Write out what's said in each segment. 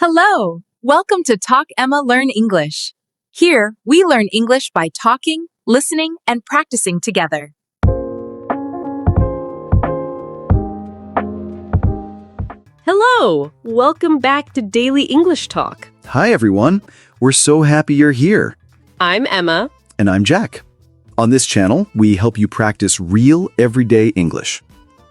Hello! Welcome to Talk Emma Learn English. Here, we learn English by talking, listening, and practicing together. Hello! Welcome back to Daily English Talk. Hi, everyone. We're so happy you're here. I'm Emma. And I'm Jack. On this channel, we help you practice real, everyday English.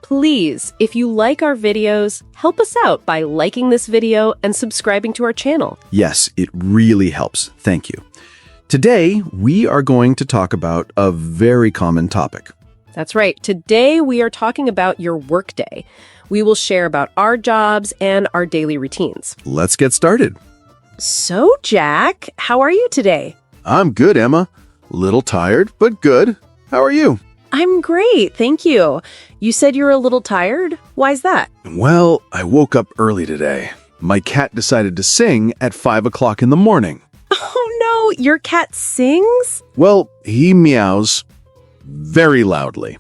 Please, if you like our videos, help us out by liking this video and subscribing to our channel. Yes, it really helps. Thank you. Today, we are going to talk about a very common topic. That's right. Today, we are talking about your workday. We will share about our jobs and our daily routines. Let's get started. So, Jack, how are you today? I'm good, Emma. Little tired, but good. How are you? I'm great, thank you. You said you're a little tired? Why's that? Well, I woke up early today. My cat decided to sing at 5 o'clock in the morning. Oh no, your cat sings? Well, he meows very loudly.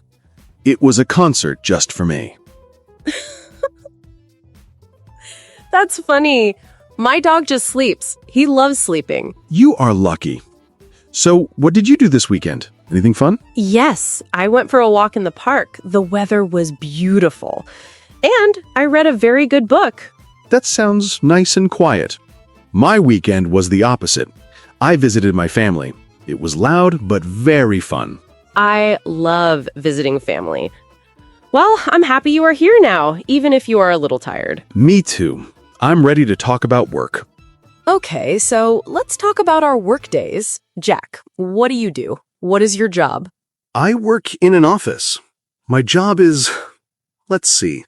It was a concert just for me. That's funny. My dog just sleeps. He loves sleeping. You are lucky. So, what did you do this weekend? Anything fun? Yes, I went for a walk in the park. The weather was beautiful. And I read a very good book. That sounds nice and quiet. My weekend was the opposite. I visited my family. It was loud, but very fun. I love visiting family. Well, I'm happy you are here now, even if you are a little tired. Me too. I'm ready to talk about work. Okay, so let's talk about our work days. Jack, what do you do? What is your job? I work in an office. My job is, let's see,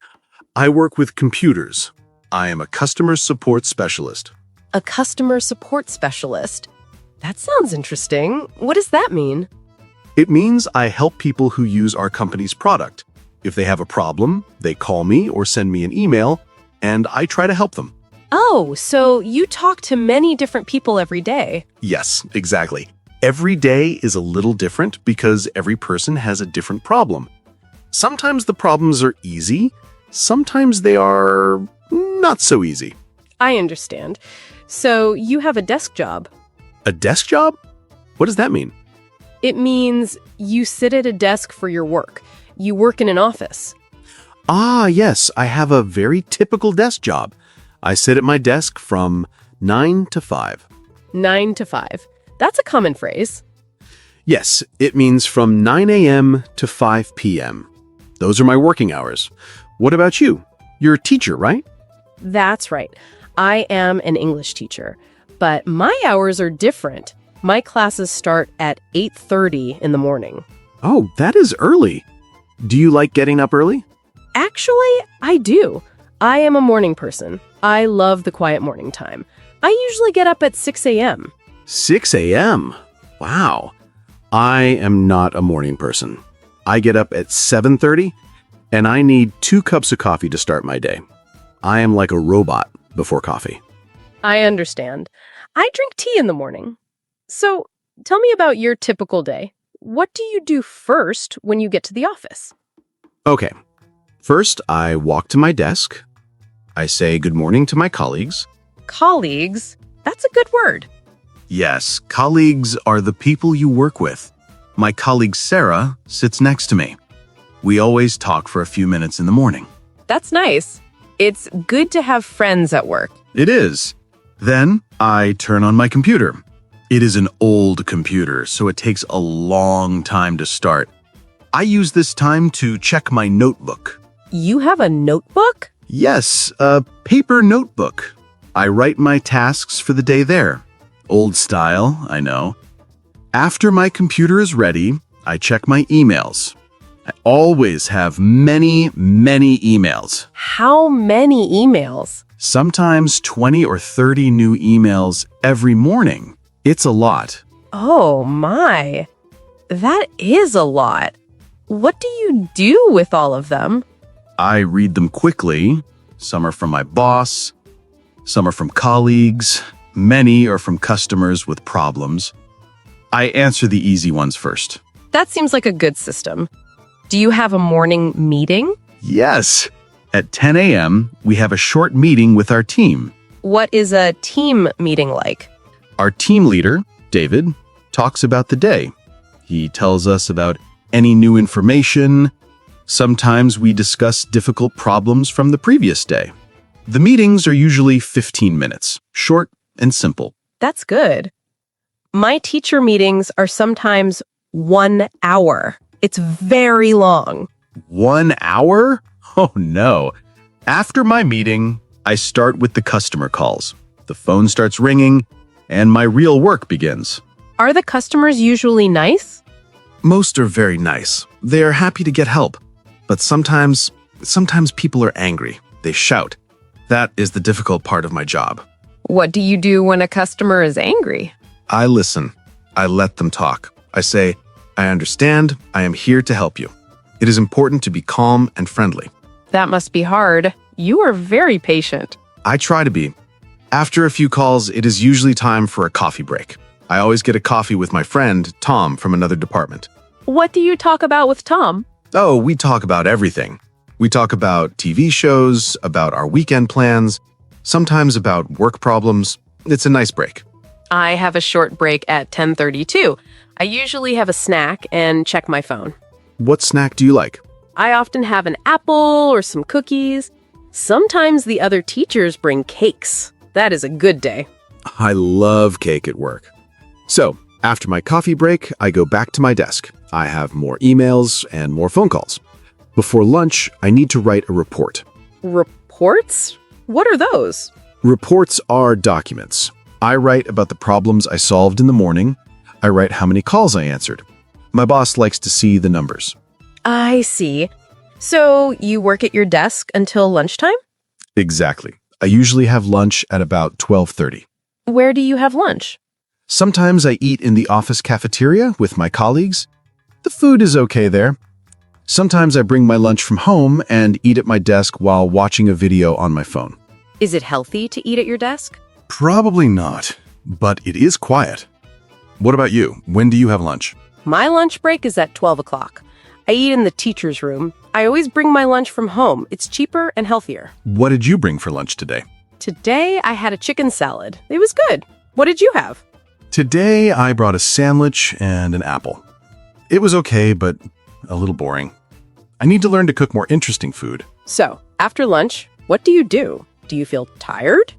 I work with computers. I am a customer support specialist. A customer support specialist? That sounds interesting. What does that mean? It means I help people who use our company's product. If they have a problem, they call me or send me an email, and I try to help them. Oh, so you talk to many different people every day. Yes, exactly. Every day is a little different because every person has a different problem. Sometimes the problems are easy, sometimes they are not so easy. I understand. So you have a desk job. A desk job? What does that mean? It means you sit at a desk for your work. You work in an office. Ah, yes, I have a very typical desk job. I sit at my desk from 9 to 5. 9 to 5. That's a common phrase. Yes, it means from 9 a.m. to 5 p.m. Those are my working hours. What about you? You're a teacher, right? That's right. I am an English teacher, but my hours are different. My classes start at 8:30 in the morning. Oh, that is early. Do you like getting up early? Actually, I do. I am a morning person. I love the quiet morning time. I usually get up at 6 a.m. 6 a.m. Wow. I am not a morning person. I get up at 7:30, and I need 2 cups of coffee to start my day. I am like a robot before coffee. I understand. I drink tea in the morning. So, tell me about your typical day. What do you do first when you get to the office? Okay. First, I walk to my desk. I say good morning to my colleagues. Colleagues? That's a good word. Yes, colleagues are the people you work with. My colleague Sarah sits next to me. We always talk for a few minutes in the morning. That's nice. It's good to have friends at work. It is. Then I turn on my computer. It is an old computer, so it takes a long time to start. I use this time to check my notebook. You have a notebook? Yes, a paper notebook. I write my tasks for the day there. Old style, I know. After my computer is ready, I check my emails. I always have many emails. How many emails? Sometimes 20 or 30 new emails every morning. It's a lot. Oh my. That is a lot. What do you do with all of them? I read them quickly. Some are from my boss. Some are from colleagues. Many are from customers with problems. I answer the easy ones first. That seems like a good system. Do you have a morning meeting? Yes. At 10 a.m., we have a short meeting with our team. What is a team meeting like? Our team leader, David, talks about the day. He tells us about any new information. Sometimes we discuss difficult problems from the previous day. The meetings are usually 15 minutes, short and simple. That's good. My teacher meetings are sometimes 1 hour. It's very long. 1 hour? Oh no. After my meeting, I start with the customer calls. The phone starts ringing, and my real work begins. Are the customers usually nice? Most are very nice. They are happy to get help. But sometimes people are angry. They shout. That is the difficult part of my job. What do you do when a customer is angry? I listen. I let them talk. I say, I understand. I am here to help you. It is important to be calm and friendly. That must be hard. You are very patient. I try to be. After a few calls, it is usually time for a coffee break. I always get a coffee with my friend, Tom, from another department. What do you talk about with Tom? Oh, we talk about everything. We talk about TV shows, about our weekend plans, sometimes about work problems. It's a nice break. I have a short break at 10:32. I usually have a snack and check my phone. What snack do you like? I often have an apple or some cookies. Sometimes the other teachers bring cakes. That is a good day. I love cake at work. So, after my coffee break, I go back to my desk. I have more emails and more phone calls. Before lunch, I need to write a report. Reports? What are those? Reports are documents. I write about the problems I solved in the morning. I write how many calls I answered. My boss likes to see the numbers. I see. So you work at your desk until lunchtime? Exactly. I usually have lunch at about 12:30. Where do you have lunch? Sometimes I eat in the office cafeteria with my colleagues. The food is okay there. Sometimes I bring my lunch from home and eat at my desk while watching a video on my phone. Is it healthy to eat at your desk? Probably not, but it is quiet. What about you? When do you have lunch? My lunch break is at 12 o'clock. I eat in the teacher's room. I always bring my lunch from home. It's cheaper and healthier. What did you bring for lunch today? Today, I had a chicken salad. It was good. What did you have? Today, I brought a sandwich and an apple. It was okay, but a little boring. I need to learn to cook more interesting food. So, after lunch, what do you do? Do you feel tired?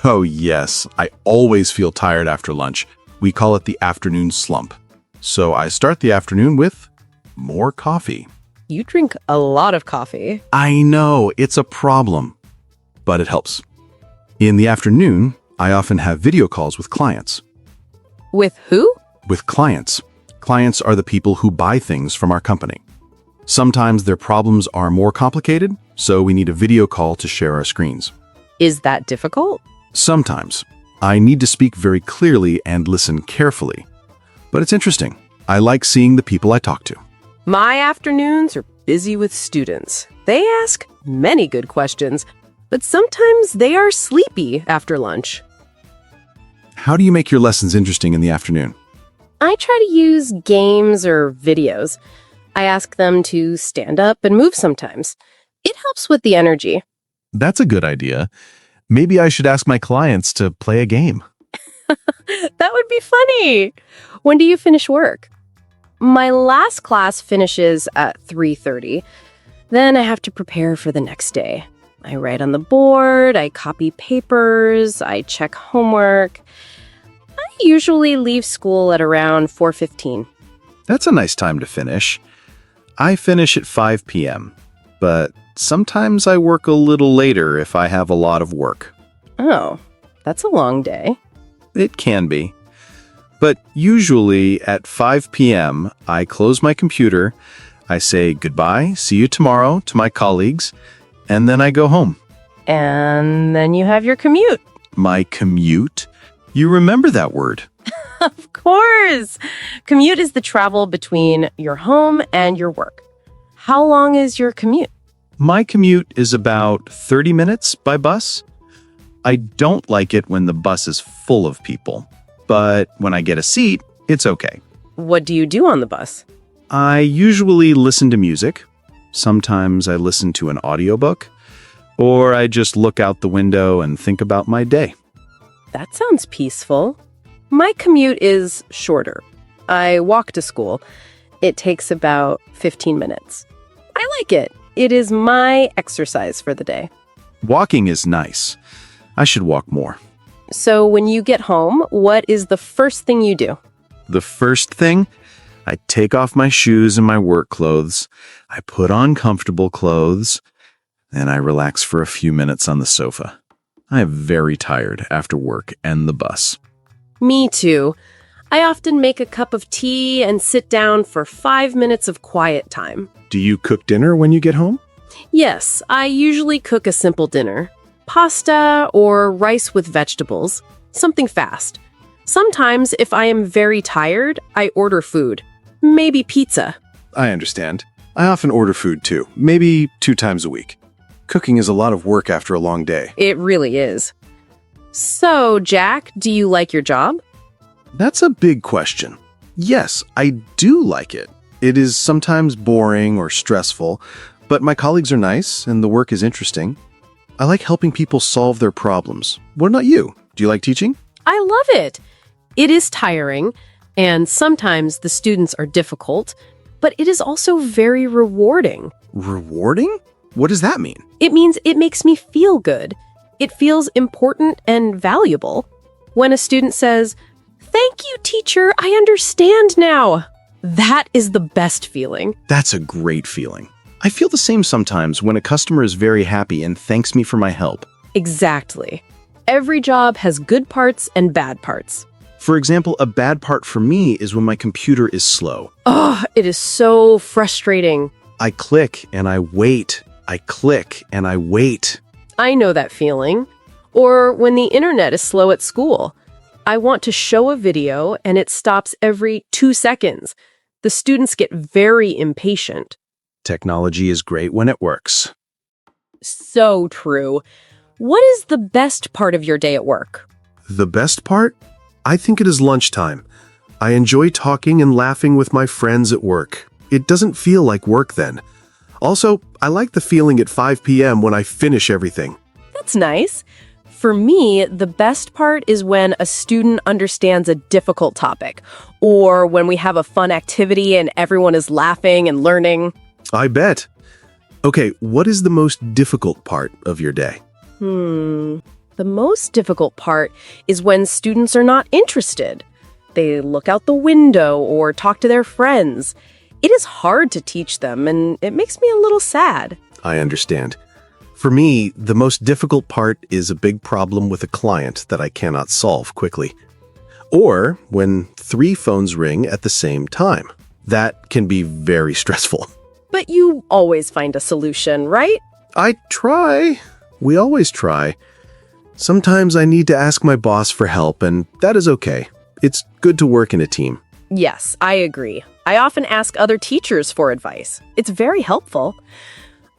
Oh, yes. I always feel tired after lunch. We call it the afternoon slump. So I start the afternoon with more coffee. You drink a lot of coffee. I know, it's a problem, but it helps. In the afternoon, I often have video calls with clients. With who? With clients. Clients are the people who buy things from our company. Sometimes their problems are more complicated, so we need a video call to share our screens. Is that difficult? Sometimes. I need to speak very clearly and listen carefully. But it's interesting. I like seeing the people I talk to. My afternoons are busy with students. They ask many good questions, but sometimes they are sleepy after lunch. How do you make your lessons interesting in the afternoon? I try to use games or videos. I ask them to stand up and move sometimes. It helps with the energy. That's a good idea. Maybe I should ask my clients to play a game. That would be funny. When do you finish work? My last class finishes at 3:30. Then I have to prepare for the next day. I write on the board, I copy papers, I check homework. I usually leave school at around 4:15. That's a nice time to finish. I finish at 5 p.m., but sometimes I work a little later if I have a lot of work. Oh, that's a long day. It can be. But usually at 5 p.m., I close my computer, I say goodbye, see you tomorrow to my colleagues, and then I go home. And then you have your commute. My commute? You remember that word. Of course! Commute is the travel between your home and your work. How long is your commute? My commute is about 30 minutes by bus. I don't like it when the bus is full of people, but when I get a seat, it's okay. What do you do on the bus? I usually listen to music. Sometimes I listen to an audiobook. Or I just look out the window and think about my day. That sounds peaceful. My commute is shorter. I walk to school. It takes about 15 minutes. I like it. It is my exercise for the day. Walking is nice. I should walk more. So when you get home, what is the first thing you do? The first thing, I take off my shoes and my work clothes. I put on comfortable clothes. Then I relax for a few minutes on the sofa. I am very tired after work and the bus. Me too. I often make a cup of tea and sit down for 5 minutes of quiet time. Do you cook dinner when you get home? Yes, I usually cook a simple dinner. Pasta or rice with vegetables. Something fast. Sometimes, if I am very tired, I order food. Maybe pizza. I understand. I often order food too, maybe 2 times a week. Cooking is a lot of work after a long day. It really is. So, Jack, do you like your job? That's a big question. Yes, I do like it. It is sometimes boring or stressful, but my colleagues are nice and the work is interesting. I like helping people solve their problems. What about you? Do you like teaching? I love it. It is tiring, and sometimes the students are difficult, but it is also very rewarding. Rewarding? What does that mean? It means it makes me feel good. It feels important and valuable. When a student says, "Thank you, teacher, I understand now," that is the best feeling. That's a great feeling. I feel the same sometimes when a customer is very happy and thanks me for my help. Exactly. Every job has good parts and bad parts. For example, a bad part for me is when my computer is slow. Oh, it is so frustrating. I click and I wait. I click and I wait. I know that feeling. Or when the internet is slow at school. I want to show a video and it stops every 2 seconds. The students get very impatient. Technology is great when it works. So true. What is the best part of your day at work? The best part? I think it is lunchtime. I enjoy talking and laughing with my friends at work. It doesn't feel like work then. Also, I like the feeling at 5 p.m. when I finish everything. That's nice. For me, the best part is when a student understands a difficult topic, or when we have a fun activity and everyone is laughing and learning. I bet. Okay, what is the most difficult part of your day? The most difficult part is when students are not interested. They look out the window or talk to their friends. It is hard to teach them, and it makes me a little sad. I understand. For me, the most difficult part is a big problem with a client that I cannot solve quickly. Or when 3 phones ring at the same time. That can be very stressful. But you always find a solution, right? I try. We always try. Sometimes I need to ask my boss for help, and that is okay. It's good to work in a team. Yes, I agree. I often ask other teachers for advice. It's very helpful.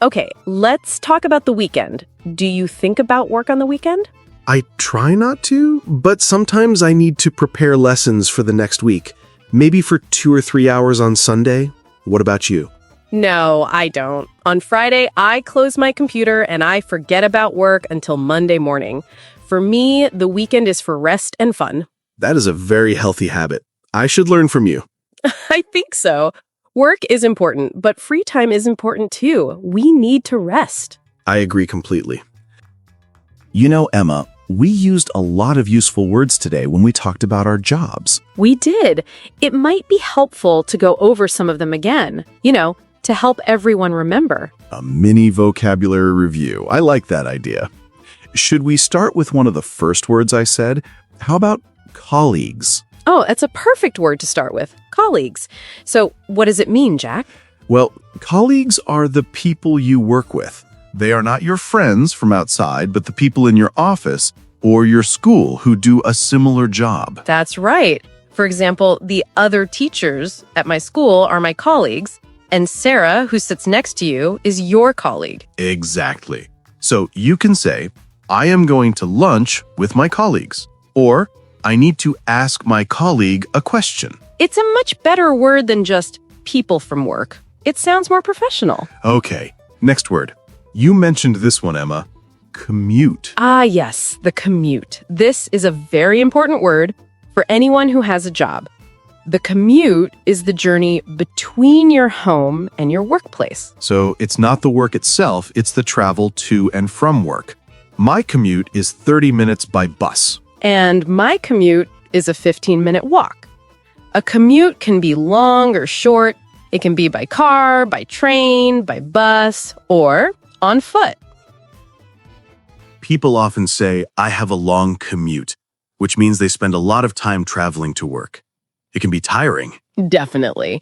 Okay, let's talk about the weekend. Do you think about work on the weekend? I try not to, but sometimes I need to prepare lessons for the next week. Maybe for 2 or 3 hours on Sunday. What about you? No, I don't. On Friday, I close my computer and I forget about work until Monday morning. For me, the weekend is for rest and fun. That is a very healthy habit. I should learn from you. I think so. Work is important, but free time is important too. We need to rest. I agree completely. You know, Emma, we used a lot of useful words today when we talked about our jobs. We did. It might be helpful to go over some of them again, to help everyone remember. A mini vocabulary review. I like that idea. Should we start with one of the first words I said? How about colleagues? Oh, that's a perfect word to start with. Colleagues. So what does it mean, Jack? Well, colleagues are the people you work with. They are not your friends from outside, but the people in your office or your school who do a similar job. That's right. For example, the other teachers at my school are my colleagues, and Sarah, who sits next to you, is your colleague. Exactly. So you can say, I am going to lunch with my colleagues, or I need to ask my colleague a question. It's a much better word than just people from work. It sounds more professional. Okay, next word, You mentioned this one, Emma. Commute. Ah, yes, the commute. This is a very important word for anyone who has a job. The commute is the journey between your home and your workplace. So it's not the work itself, it's the travel to and from work. My commute is 30 minutes by bus. And my commute is a 15-minute walk. A commute can be long or short. It can be by car, by train, by bus, or on foot. People often say, I have a long commute, which means they spend a lot of time traveling to work. It can be tiring. Definitely.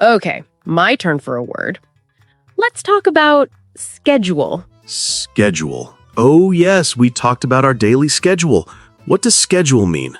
Okay, my turn for a word. Let's talk about schedule. Schedule. Oh yes, we talked about our daily schedule. What does schedule mean?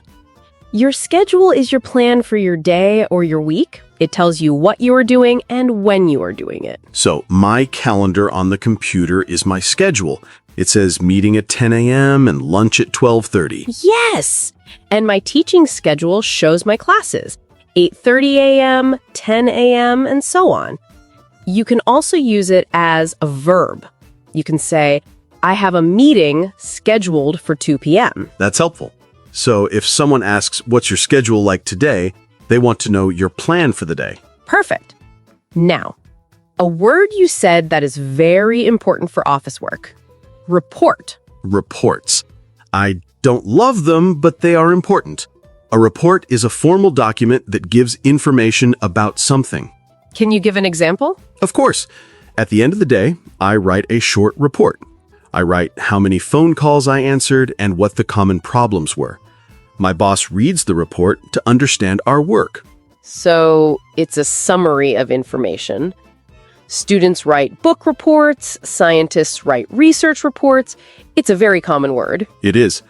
Your schedule is your plan for your day or your week. It tells you what you are doing and when you are doing it. So my calendar on the computer is my schedule. It says meeting at 10 a.m. and lunch at 12:30. Yes! And my teaching schedule shows my classes, 8:30 a.m., 10 a.m., and so on. You can also use it as a verb. You can say, I have a meeting scheduled for 2 p.m. That's helpful. So if someone asks, what's your schedule like today? They want to know your plan for the day. Perfect. Now, a word you said that is very important for office work. Report. Reports. I don't love them, but they are important. A report is a formal document that gives information about something. Can you give an example? Of course. At the end of the day, I write a short report. I write how many phone calls I answered and what the common problems were. My boss reads the report to understand our work. So it's a summary of information. Students write book reports, scientists write research reports. It's a very common word. It is.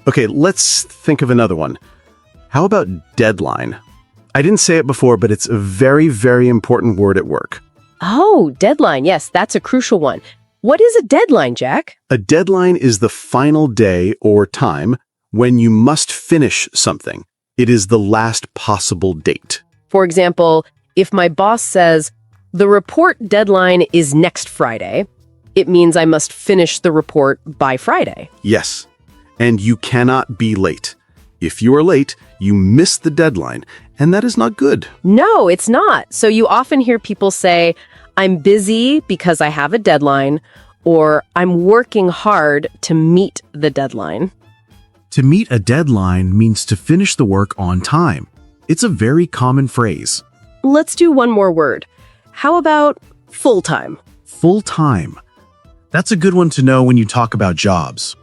Okay, let's think of another one. How about deadline? I didn't say it before, but it's a very, very important word at work. Oh, deadline. Yes, that's a crucial one. What is a deadline, Jack? A deadline is the final day or time when you must finish something. It is the last possible date. For example, if my boss says, the report deadline is next Friday, it means I must finish the report by Friday. Yes, and you cannot be late. If you are late, you miss the deadline, and that is not good. No, it's not. So you often hear people say, I'm busy because I have a deadline, or I'm working hard to meet the deadline. To meet a deadline means to finish the work on time. It's a very common phrase. Let's do one more word. How about full-time? Full-time. That's a good one to know when you talk about jobs.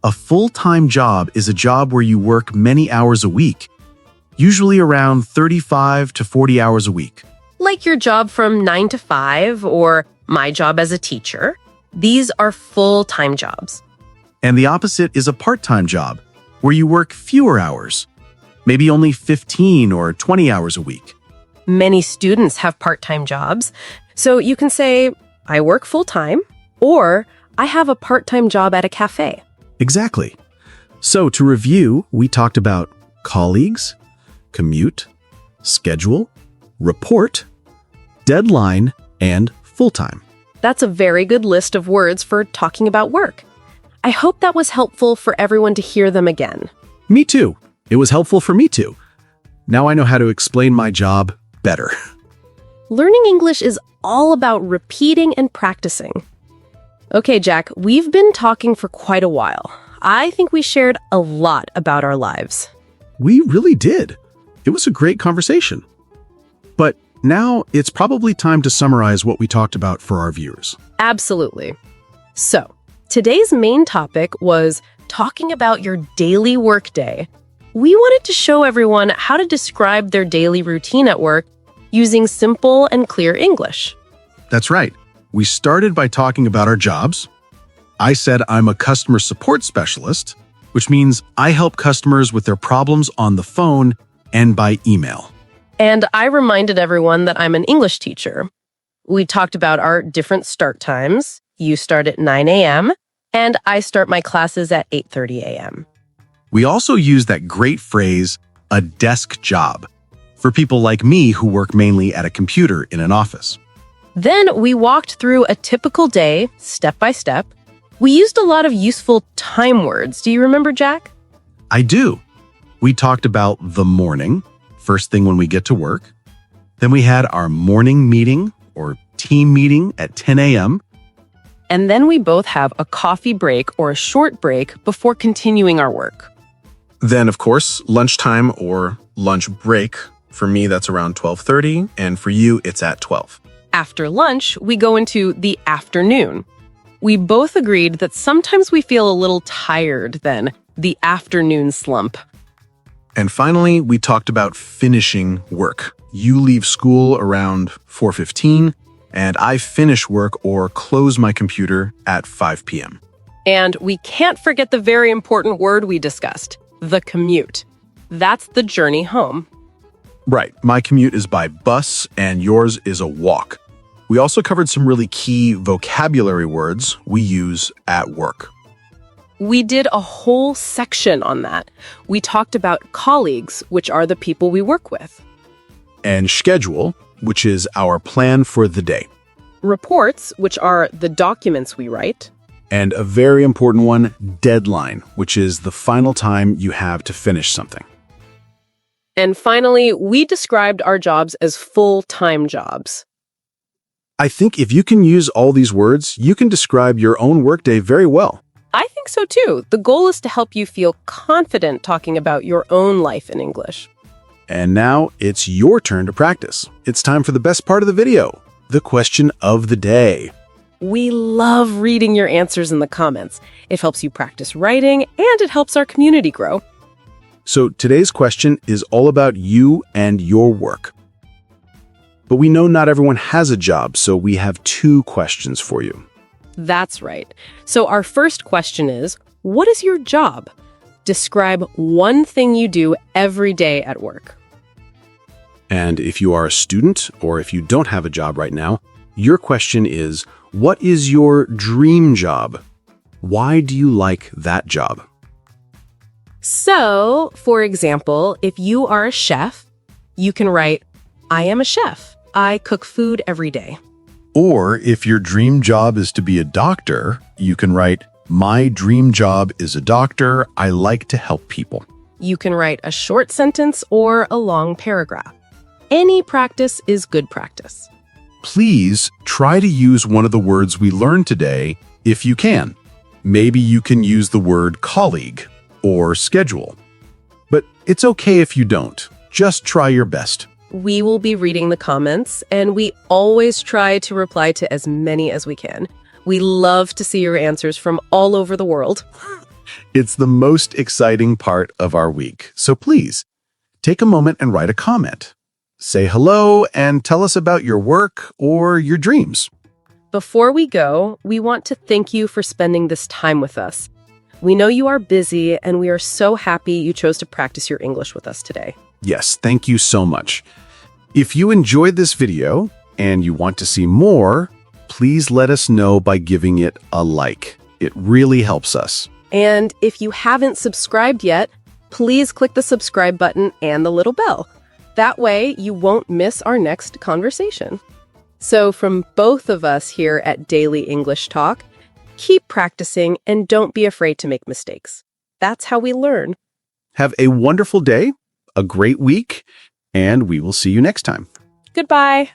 A full-time job is a job where you work many hours a week, usually around 35 to 40 hours a week. Like your job from 9 to 5 or my job as a teacher. These are full-time jobs. And the opposite is a part-time job, where you work fewer hours, maybe only 15 or 20 hours a week. Many students have part-time jobs. So you can say, I work full-time, or I have a part-time job at a cafe. Exactly. So to review, we talked about colleagues, commute, schedule, report, deadline, and full-time. That's a very good list of words for talking about work. I hope that was helpful for everyone to hear them again. Me too. It was helpful for me too. Now I know how to explain my job better. Learning English is all about repeating and practicing. Okay, Jack, we've been talking for quite a while. I think we shared a lot about our lives. We really did. It was a great conversation. But now it's probably time to summarize what we talked about for our viewers. Absolutely. So, today's main topic was talking about your daily workday. We wanted to show everyone how to describe their daily routine at work using simple and clear English. That's right. We started by talking about our jobs. I said I'm a customer support specialist, which means I help customers with their problems on the phone and by email. And I reminded everyone that I'm an English teacher. We talked about our different start times. You start at 9 a.m., and I start my classes at 8:30 a.m. We also use that great phrase, a desk job, for people like me who work mainly at a computer in an office. Then we walked through a typical day, step by step. We used a lot of useful time words. Do you remember, Jack? I do. We talked about the morning, first thing when we get to work. Then we had our morning meeting or team meeting at 10 a.m. And then we both have a coffee break or a short break before continuing our work. Then, of course, lunchtime or lunch break. For me, that's around 12:30, and for you, it's at 12. After lunch, we go into the afternoon. We both agreed that sometimes we feel a little tired then, the afternoon slump. And finally, we talked about finishing work. You leave school around 4:15, and I finish work or close my computer at 5 p.m. And we can't forget the very important word we discussed, the commute. That's the journey home. Right. My commute is by bus, and yours is a walk. We also covered some really key vocabulary words we use at work. We did a whole section on that. We talked about colleagues, which are the people we work with. And schedule, which is our plan for the day. Reports, which are the documents we write. And a very important one, deadline, which is the final time you have to finish something. And finally, we described our jobs as full-time jobs. I think if you can use all these words, you can describe your own workday very well. I think so too. The goal is to help you feel confident talking about your own life in English. And now it's your turn to practice. It's time for the best part of the video, the question of the day. We love reading your answers in the comments. It helps you practice writing, and it helps our community grow. So today's question is all about you and your work. But we know not everyone has a job, so we have 2 questions for you. That's right. So our first question is, what is your job? Describe one thing you do every day at work. And if you are a student or if you don't have a job right now, your question is, what is your dream job? Why do you like that job? So, for example, if you are a chef, you can write, I am a chef. I cook food every day. Or if your dream job is to be a doctor, you can write, my dream job is a doctor. I like to help people. You can write a short sentence or a long paragraph. Any practice is good practice. Please try to use one of the words we learned today if you can. Maybe you can use the word colleague or schedule. But it's okay if you don't. Just try your best. We will be reading the comments, and we always try to reply to as many as we can. We love to see your answers from all over the world. It's the most exciting part of our week. So please, take a moment and write a comment. Say hello and tell us about your work or your dreams. Before we go, we want to thank you for spending this time with us. We know you are busy, and we are so happy you chose to practice your English with us today. Yes, thank you so much. If you enjoyed this video and you want to see more, please let us know by giving it a like. It really helps us. And if you haven't subscribed yet, please click the subscribe button and the little bell. That way, you won't miss our next conversation. So from both of us here at Daily English Talk, keep practicing and don't be afraid to make mistakes. That's how we learn. Have a wonderful day, a great week, and we will see you next time. Goodbye.